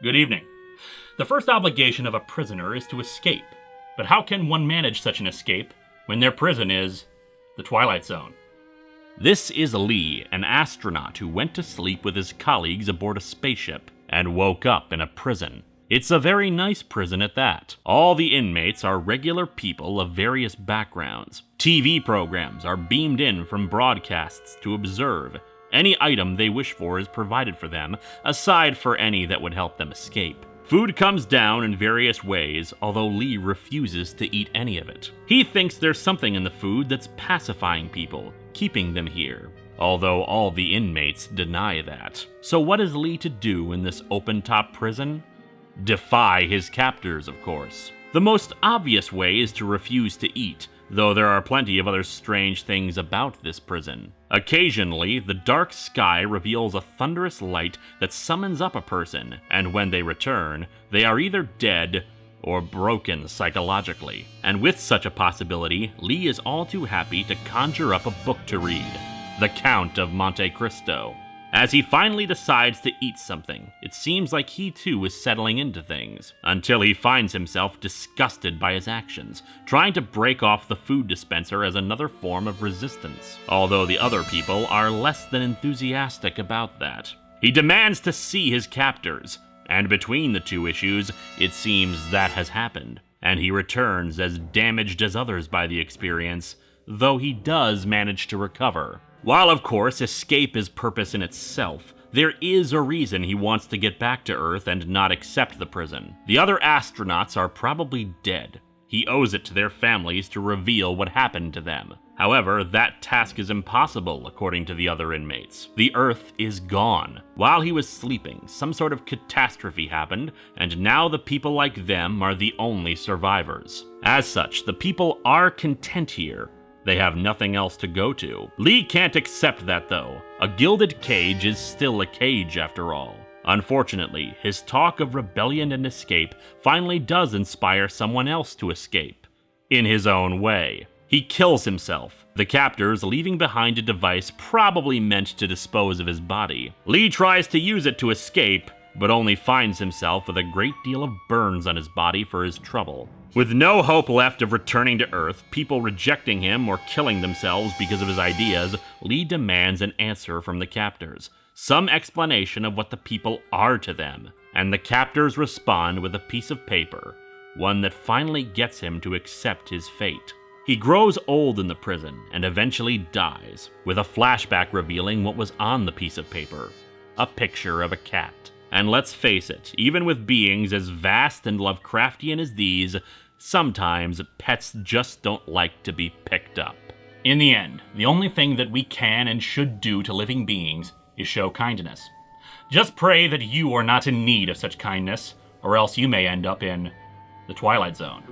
Good evening. The first obligation of a prisoner is to escape. But how can one manage such an escape when their prison is the Twilight Zone? This is Lee, an astronaut who went to sleep with his colleagues aboard a spaceship and woke up in a prison. It's a very nice prison at that. All the inmates are regular people of various backgrounds. TV programs are beamed in from broadcasts to observe. Any item they wish for is provided for them, aside for any that would help them escape. Food comes down in various ways, although Lee refuses to eat any of it. He thinks there's something in the food that's pacifying people, keeping them here, although all the inmates deny that. So what is Lee to do in this open-top prison? Defy his captors, of course. The most obvious way is to refuse to eat, though there are plenty of other strange things about this prison. Occasionally, the dark sky reveals a thunderous light that summons up a person, and when they return, they are either dead or broken psychologically. And with such a possibility, Lee is all too happy to conjure up a book to read, The Count of Monte Cristo. As he finally decides to eat something, it seems like he too is settling into things, until he finds himself disgusted by his actions, trying to break off the food dispenser as another form of resistance, although the other people are less than enthusiastic about that. He demands to see his captors, and between the two issues, it seems that has happened, and he returns as damaged as others by the experience, though he does manage to recover. While, of course, escape is purpose in itself, there is a reason he wants to get back to Earth and not accept the prison. The other astronauts are probably dead. He owes it to their families to reveal what happened to them. However, that task is impossible, according to the other inmates. The Earth is gone. While he was sleeping, some sort of catastrophe happened, and now the people like them are the only survivors. As such, the people are content here. They have nothing else to go to. Lee can't accept that, though. A gilded cage is still a cage, after all. Unfortunately, his talk of rebellion and escape finally does inspire someone else to escape, in his own way. He kills himself, the captors leaving behind a device probably meant to dispose of his body. Lee tries to use it to escape, but only finds himself with a great deal of burns on his body for his trouble. With no hope left of returning to Earth, people rejecting him or killing themselves because of his ideas, Lee demands an answer from the captors, some explanation of what the people are to them, and the captors respond with a piece of paper, one that finally gets him to accept his fate. He grows old in the prison and eventually dies, with a flashback revealing what was on the piece of paper, a picture of a cat. And let's face it, even with beings as vast and Lovecraftian as these, sometimes pets just don't like to be picked up. In the end, the only thing that we can and should do to living beings is show kindness. Just pray that you are not in need of such kindness, or else you may end up in the Twilight Zone.